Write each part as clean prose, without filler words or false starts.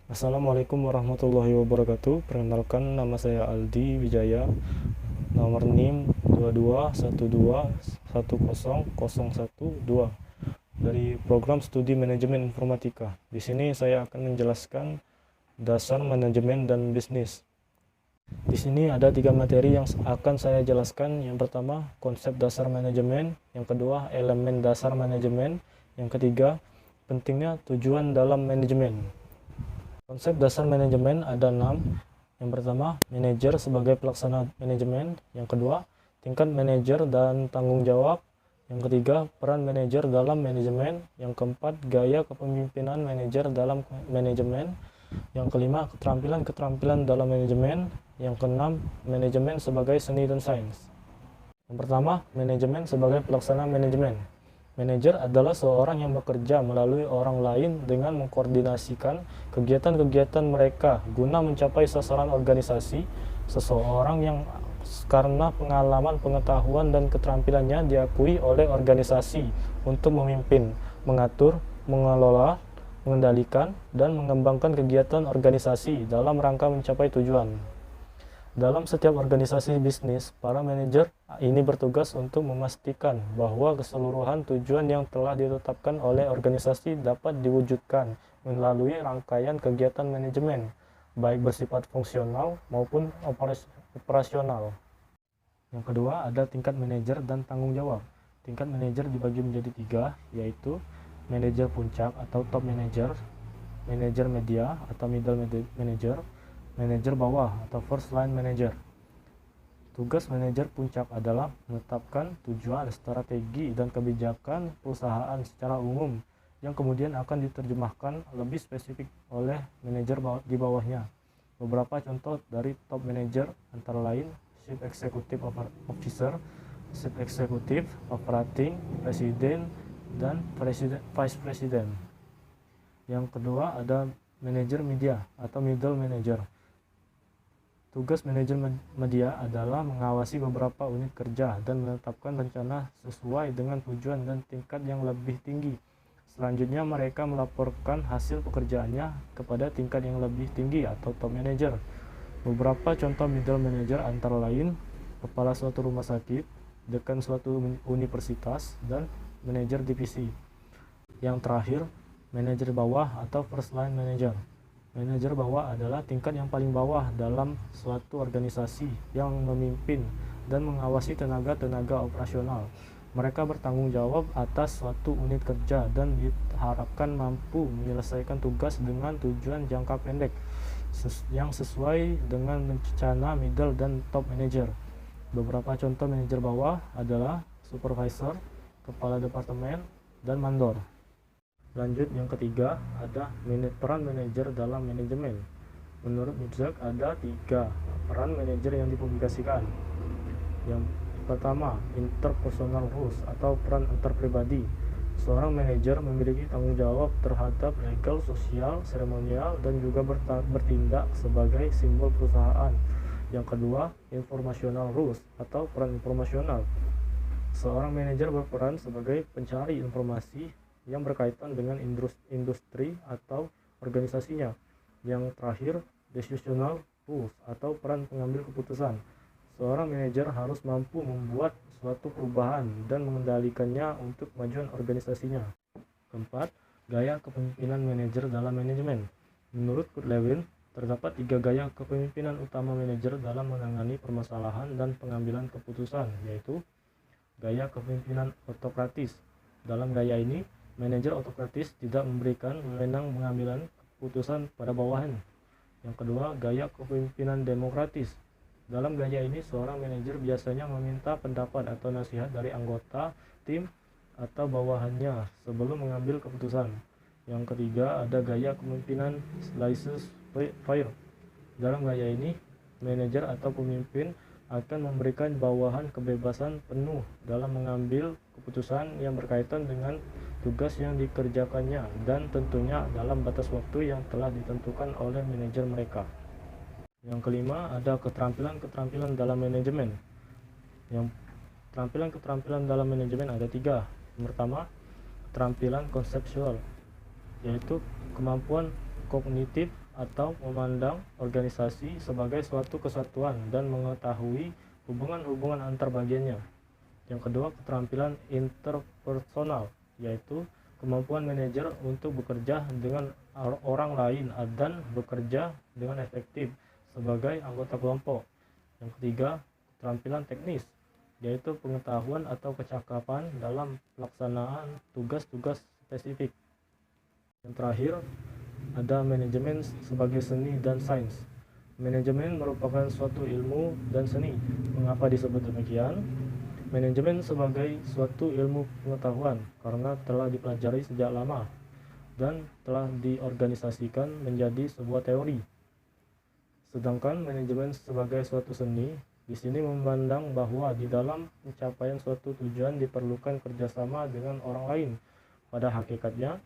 Assalamualaikum warahmatullahi wabarakatuh. Perkenalkan, nama saya Aldi Wijaya. Nomor NIM 2212100102 dari program studi manajemen informatika. Di sini saya akan menjelaskan dasar manajemen dan bisnis. Di sini ada 3 materi yang akan saya jelaskan. Yang pertama, konsep dasar manajemen. Yang kedua, elemen dasar manajemen. Yang ketiga, pentingnya tujuan dalam manajemen. Konsep dasar manajemen ada 6. Yang pertama, manajer sebagai pelaksana manajemen. Yang kedua, tingkat manajer dan tanggung jawab. Yang ketiga, peran manajer dalam manajemen. Yang keempat, gaya kepemimpinan manajer dalam manajemen. Yang kelima, keterampilan dalam manajemen. Yang keenam, manajemen sebagai seni dan sains. Yang pertama, manajemen sebagai pelaksana manajemen. Manajer adalah seorang yang bekerja melalui orang lain dengan mengkoordinasikan kegiatan-kegiatan mereka guna mencapai sasaran organisasi. Seseorang yang karena pengalaman, pengetahuan, dan keterampilannya diakui oleh organisasi untuk memimpin, mengatur, mengelola, mengendalikan, dan mengembangkan kegiatan organisasi dalam rangka mencapai tujuan. Dalam setiap organisasi bisnis, para manajer ini bertugas untuk memastikan bahwa keseluruhan tujuan yang telah ditetapkan oleh organisasi dapat diwujudkan melalui rangkaian kegiatan manajemen, baik bersifat fungsional maupun operasional. Yang kedua, ada tingkat manajer dan tanggung jawab. Tingkat manajer dibagi menjadi 3, yaitu manajer puncak atau top manager, manajer media atau middle manager, manajer bawah atau first line manager. Tugas manajer puncak adalah menetapkan tujuan, strategi, dan kebijakan perusahaan secara umum yang kemudian akan diterjemahkan lebih spesifik oleh manajer di bawahnya. Beberapa contoh dari top manager antara lain Chief Executive Officer, Chief Executive, Operating, Presiden, dan Vice President. Yang kedua ada manajer media atau middle manager. Tugas manajer media adalah mengawasi beberapa unit kerja dan menetapkan rencana sesuai dengan tujuan dan tingkat yang lebih tinggi. Selanjutnya mereka melaporkan hasil pekerjaannya kepada tingkat yang lebih tinggi atau top manager. Beberapa contoh middle manager antara lain kepala suatu rumah sakit, dekan suatu universitas, dan manajer divisi. Yang terakhir, manajer bawah atau first line manager. Manajer bawah adalah tingkat yang paling bawah dalam suatu organisasi yang memimpin dan mengawasi tenaga-tenaga operasional. Mereka bertanggung jawab atas suatu unit kerja dan diharapkan mampu menyelesaikan tugas dengan tujuan jangka pendek yang sesuai dengan rencana middle dan top manager. Beberapa contoh manajer bawah adalah supervisor, kepala departemen, dan mandor. Lanjut, yang ketiga ada peran manajer dalam manajemen. Menurut Mirzak ada 3 peran manajer yang dipublikasikan. Yang pertama, interpersonal rules atau peran antar pribadi. Seorang manajer memiliki tanggung jawab terhadap legal, sosial, seremonial, dan juga bertindak sebagai simbol perusahaan. Yang kedua, informational rules atau peran informasional. Seorang manajer berperan sebagai pencari informasi yang berkaitan dengan industri atau organisasinya. Yang terakhir, decisional rules atau peran pengambil keputusan. Seorang manajer harus mampu membuat suatu perubahan dan mengendalikannya untuk kemajuan organisasinya. Keempat, gaya kepemimpinan manajer dalam manajemen. Menurut Kurt Lewin, terdapat 3 gaya kepemimpinan utama manajer dalam menangani permasalahan dan pengambilan keputusan, yaitu gaya kepemimpinan autokratis. Dalam gaya ini, manajer autokratis tidak memberikan wewenang pengambilan keputusan pada bawahan. Yang kedua, gaya kepemimpinan demokratis. Dalam gaya ini, seorang manajer biasanya meminta pendapat atau nasihat dari anggota tim atau bawahannya sebelum mengambil keputusan. Yang ketiga, ada gaya kepemimpinan laissez-faire. Dalam gaya ini, manajer atau pemimpin akan memberikan bawahan kebebasan penuh dalam mengambil keputusan yang berkaitan dengan tugas yang dikerjakannya dan tentunya dalam batas waktu yang telah ditentukan oleh manajer mereka. Yang kelima, ada keterampilan dalam manajemen. Yang keterampilan dalam manajemen ada 3. Yang pertama, keterampilan konseptual, yaitu kemampuan kognitif atau memandang organisasi sebagai suatu kesatuan dan mengetahui hubungan-hubungan antar bagiannya. Yang kedua, keterampilan interpersonal, yaitu kemampuan manajer untuk bekerja dengan orang lain dan bekerja dengan efektif sebagai anggota kelompok. Yang ketiga, keterampilan teknis, yaitu pengetahuan atau kecakapan dalam pelaksanaan tugas-tugas spesifik. Yang terakhir, ada manajemen sebagai seni dan sains. Manajemen merupakan suatu ilmu dan seni. Mengapa disebut demikian? Manajemen sebagai suatu ilmu pengetahuan karena telah dipelajari sejak lama dan telah diorganisasikan menjadi sebuah teori. Sedangkan manajemen sebagai suatu seni di sini memandang bahwa di dalam pencapaian suatu tujuan diperlukan kerjasama dengan orang lain. Pada hakikatnya,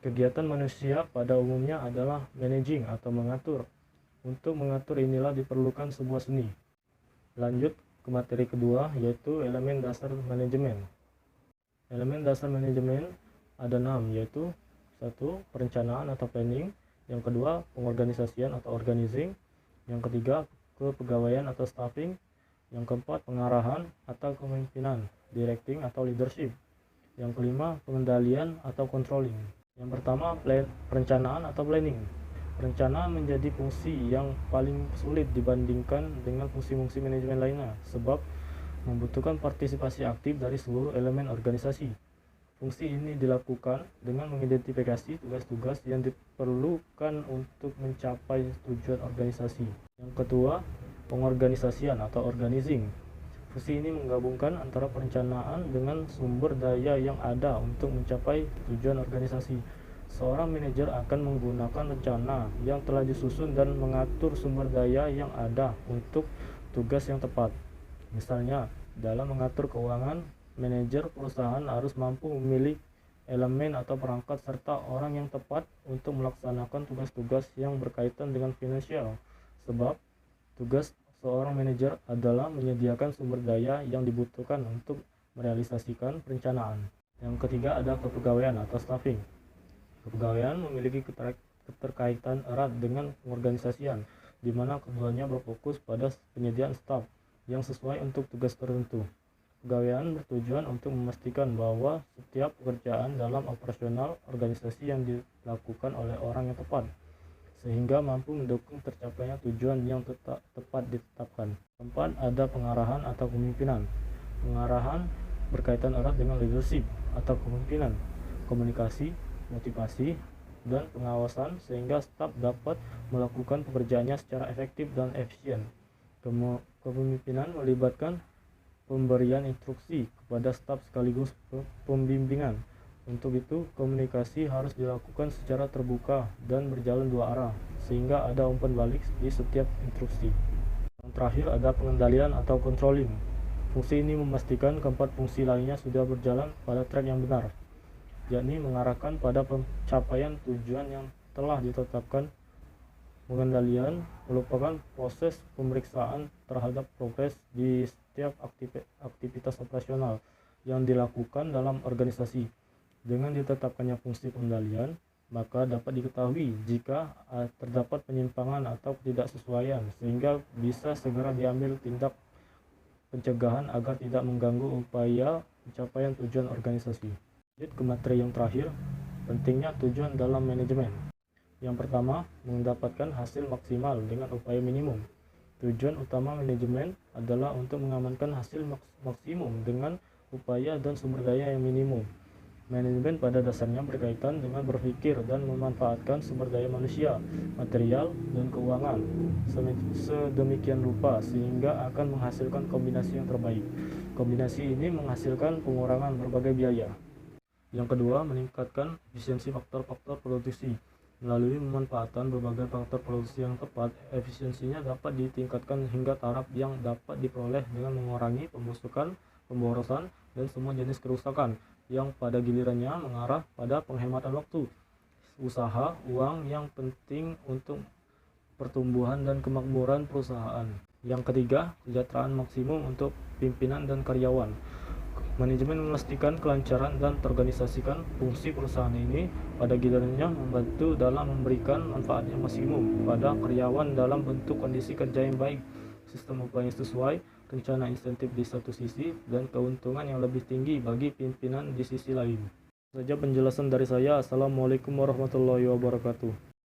kegiatan manusia pada umumnya adalah managing atau mengatur. Untuk mengatur inilah diperlukan sebuah seni. Lanjut ke materi kedua, yaitu elemen dasar manajemen. Elemen dasar manajemen ada 6, yaitu 1. Perencanaan atau planning. Yang kedua, pengorganisasian atau organizing. Yang ketiga, kepegawaian atau staffing. Yang keempat, pengarahan atau kepemimpinan, directing atau leadership. Yang kelima, pengendalian atau controlling. Yang pertama, perencanaan atau planning. Perencanaan menjadi fungsi yang paling sulit dibandingkan dengan fungsi-fungsi manajemen lainnya, sebab membutuhkan partisipasi aktif dari seluruh elemen organisasi. Fungsi ini dilakukan dengan mengidentifikasi tugas-tugas yang diperlukan untuk mencapai tujuan organisasi. Yang kedua, pengorganisasian atau organizing. Fungsi ini menggabungkan antara perencanaan dengan sumber daya yang ada untuk mencapai tujuan organisasi. Seorang manajer akan menggunakan rencana yang telah disusun dan mengatur sumber daya yang ada untuk tugas yang tepat. Misalnya, dalam mengatur keuangan, manajer perusahaan harus mampu memilih elemen atau perangkat serta orang yang tepat untuk melaksanakan tugas-tugas yang berkaitan dengan finansial. Sebab, tugas seorang manajer adalah menyediakan sumber daya yang dibutuhkan untuk merealisasikan perencanaan. Yang ketiga ada kepegawaian atau staffing. Kepegawaian memiliki keterkaitan erat dengan pengorganisasian, di mana keduanya berfokus pada penyediaan staf yang sesuai untuk tugas tertentu. Kepegawaian bertujuan untuk memastikan bahwa setiap pekerjaan dalam operasional organisasi yang dilakukan oleh orang yang tepat, sehingga mampu mendukung tercapainya tujuan yang tepat ditetapkan. Keempat, ada pengarahan atau kepemimpinan. Pengarahan berkaitan erat dengan leadership atau kepemimpinan, komunikasi, motivasi, dan pengawasan sehingga staf dapat melakukan pekerjaannya secara efektif dan efisien. Kepemimpinan melibatkan pemberian instruksi kepada staf sekaligus pembimbingan. Untuk itu, komunikasi harus dilakukan secara terbuka dan berjalan dua arah, sehingga ada umpan balik di setiap instruksi. Yang terakhir ada pengendalian atau controlling. Fungsi ini memastikan keempat fungsi lainnya sudah berjalan pada track yang benar, yakni mengarahkan pada pencapaian tujuan yang telah ditetapkan. Pengendalian merupakan proses pemeriksaan terhadap progres di setiap aktivitas operasional yang dilakukan dalam organisasi. Dengan ditetapkannya fungsi pengendalian, maka dapat diketahui jika terdapat penyimpangan atau ketidaksesuaian, sehingga bisa segera diambil tindak pencegahan agar tidak mengganggu upaya pencapaian tujuan organisasi. Lanjut ke materi yang terakhir, pentingnya tujuan dalam manajemen. Yang pertama, mendapatkan hasil maksimal dengan upaya minimum. Tujuan utama manajemen adalah untuk mengamankan hasil maksimum dengan upaya dan sumber daya yang minimum. Manajemen pada dasarnya berkaitan dengan berpikir dan memanfaatkan sumber daya manusia, material, dan keuangan sedemikian rupa sehingga akan menghasilkan kombinasi yang terbaik. Kombinasi ini menghasilkan pengurangan berbagai biaya. Yang kedua, meningkatkan efisiensi faktor-faktor produksi. Melalui pemanfaatan berbagai faktor produksi yang tepat, efisiensinya dapat ditingkatkan hingga taraf yang dapat diperoleh dengan mengurangi pembusukan, pemborosan, dan semua jenis kerusakan yang pada gilirannya mengarah pada penghematan waktu, usaha, uang yang penting untuk pertumbuhan dan kemakmuran perusahaan. Yang ketiga, kesejahteraan maksimum untuk pimpinan dan karyawan. Manajemen memastikan kelancaran dan terorganisasikan fungsi perusahaan ini pada gilirannya membantu dalam memberikan manfaat yang maksimum pada karyawan dalam bentuk kondisi kerja yang baik, sistem upah yang sesuai, rencana insentif di satu sisi, dan keuntungan yang lebih tinggi bagi pimpinan di sisi lain. Saja penjelasan dari saya. Assalamualaikum warahmatullahi wabarakatuh.